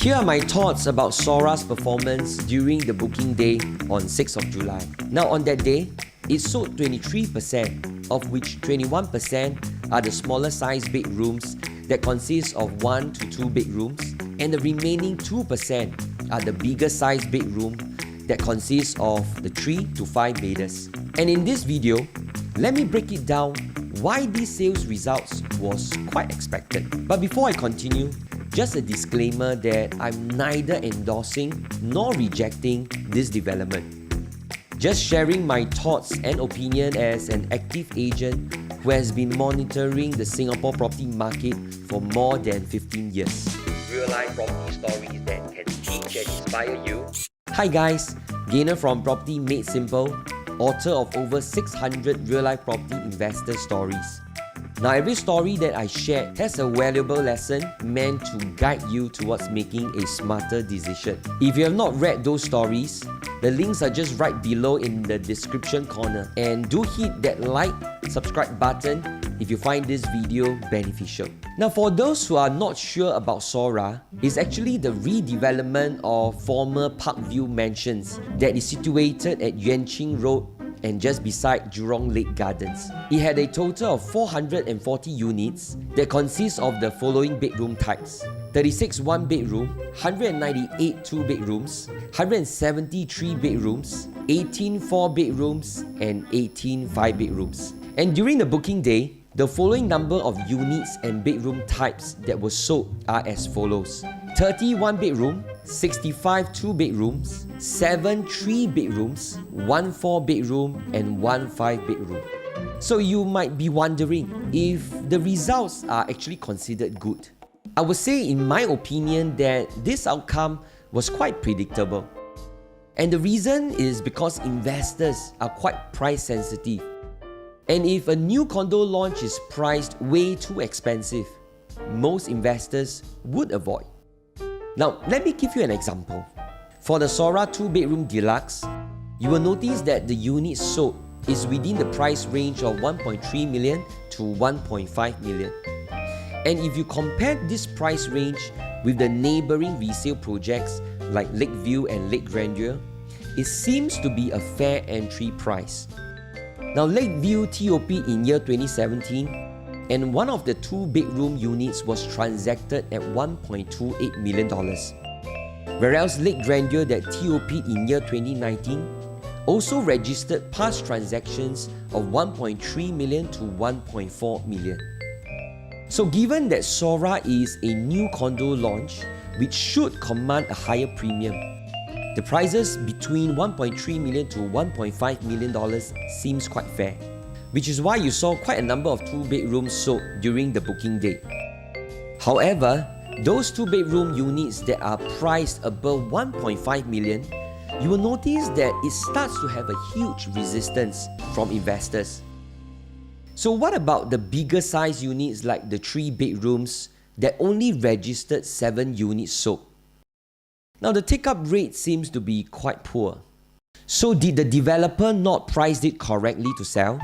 Here are my thoughts about SORA's performance during the booking day on 6th of July. Now on that day, it sold 23%, of which 21% are the smaller size bedrooms that consist of 1 to 2 bedrooms, and the remaining 2% are the bigger size bedroom that consists of the 3 to 5 bedders. And in this video, let me break it down why these sales results was quite expected. But before I continue, just a disclaimer that I'm neither endorsing nor rejecting this development. Just sharing my thoughts and opinion as an active agent who has been monitoring the Singapore property market for more than 15 years. Real-life property stories that can teach and inspire you. Hi guys, Gaynor from Property Made Simple, author of over 600 real-life property investor stories. Now every story that I share has a valuable lesson meant to guide you towards making a smarter decision. If you have not read those stories, the links are just right below in the description corner. And do hit that like, subscribe button if you find this video beneficial. Now for those who are not sure about SORA, it's actually the redevelopment of former Parkview mansions that is situated at Yuan Ching Road and just beside Jurong Lake Gardens. It had a total of 440 units that consist of the following bedroom types: 36 one-bedroom, 198 two-bedrooms, 173 bedrooms, 18 four-bedrooms, and 18 five-bedrooms. And during the booking day, the following number of units and bedroom types that were sold are as follows: 30 one-bedroom, 65 two-bedrooms, 7 three-bedrooms, 1 four-bedroom, and 1 five-bedroom. So you might be wondering if the results are actually considered good. I would say, in my opinion, that this outcome was quite predictable. And the reason is because investors are quite price sensitive. And if a new condo launch is priced way too expensive, most investors would avoid. Now, let me give you an example. For the SORA 2-bedroom deluxe, you will notice that the units sold is within the price range of 1.3 million to 1.5 million. And if you compare this price range with the neighbouring resale projects like Lakeview and Lake Grandeur, it seems to be a fair entry price. Now, Lakeview TOP in year 2017, and one of the 2-bedroom units was transacted at $1.28 million. Whereas Lake Grandeur that TOP in year 2019 also registered past transactions of 1.3 million to 1.4 million. So given that SORA is a new condo launch which should command a higher premium, the prices between 1.3 million to 1.5 million dollars seems quite fair, which is why you saw quite a number of 2-bedrooms sold during the booking day. However, those 2-bedroom units that are priced above 1.5 million, you will notice that it starts to have a huge resistance from investors. So what about the bigger size units like the 3 bedrooms that only registered 7 units sold? Now the take-up rate seems to be quite poor. So did the developer not price it correctly to sell?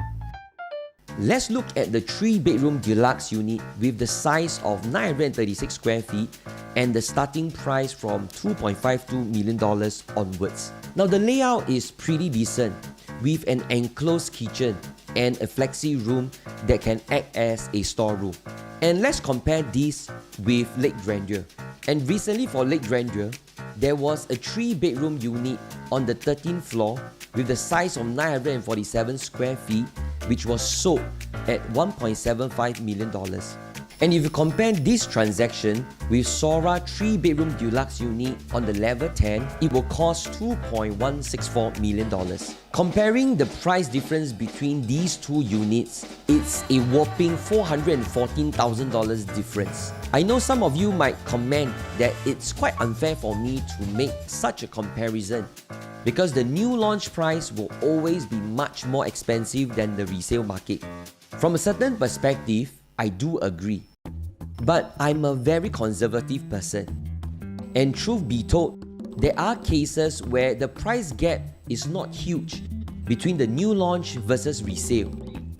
Let's look at the 3-bedroom deluxe unit with the size of 936 square feet and the starting price from $2.52 million onwards. Now the layout is pretty decent with an enclosed kitchen and a flexi room that can act as a storeroom. And let's compare this with Lake Grandeur. And recently for Lake Grandeur, there was a 3-bedroom unit on the 13th floor with the size of 947 square feet, which was sold at $1.75 million. And if you compare this transaction with SORA 3-bedroom deluxe unit on the level 10, it will cost $2.164 million. Comparing the price difference between these two units, it's a whopping $414,000 difference. I know some of you might comment that it's quite unfair for me to make such a comparison because the new launch price will always be much more expensive than the resale market. From a certain perspective, I do agree. But I'm a very conservative person. And truth be told, there are cases where the price gap is not huge between the new launch versus resale.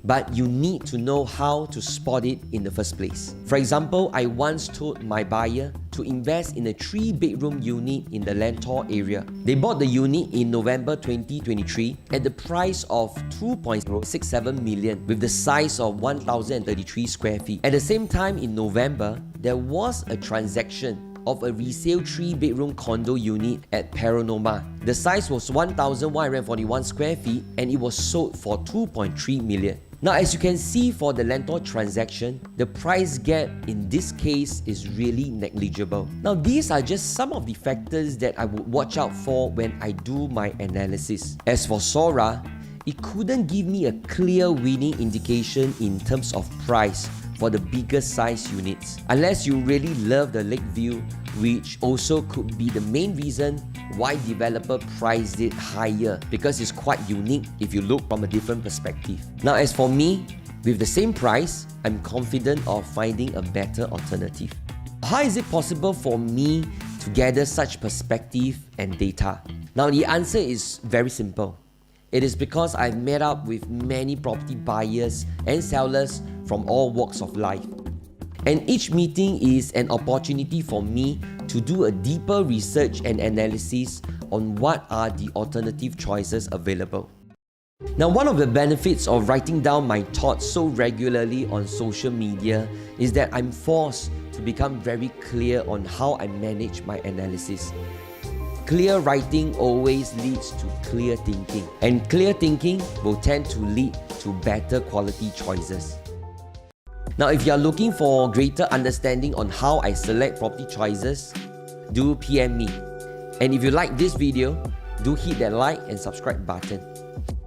but you need to know how to spot it in the first place. For example, I once told my buyer to invest in a 3-bedroom unit in the Lentor area. They bought the unit in November 2023 at the price of 2.67 million with the size of 1,033 square feet. At the same time in November, there was a transaction of a resale 3-bedroom condo unit at Paranoma. The size was 1,141 square feet and it was sold for 2.3 million. Now, as you can see for the Lentor transaction, the price gap in this case is really negligible. Now, these are just some of the factors that I would watch out for when I do my analysis. As for SORA, it couldn't give me a clear winning indication in terms of price for the bigger size units, unless you really love the lake view, which also could be the main reason why developer priced it higher, because it's quite unique if you look from a different perspective. Now, as for me, with the same price, I'm confident of finding a better alternative. How is it possible for me to gather such perspective and data? Now, the answer is very simple. It is because I've met up with many property buyers and sellers from all walks of life. And each meeting is an opportunity for me to do a deeper research and analysis on what are the alternative choices available. Now, one of the benefits of writing down my thoughts so regularly on social media is that I'm forced to become very clear on how I manage my analysis. Clear writing always leads to clear thinking, and clear thinking will tend to lead to better quality choices. Now, if you are looking for greater understanding on how I select property choices, do PM me. And if you like this video, do hit that like and subscribe button.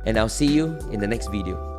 And I'll see you in the next video.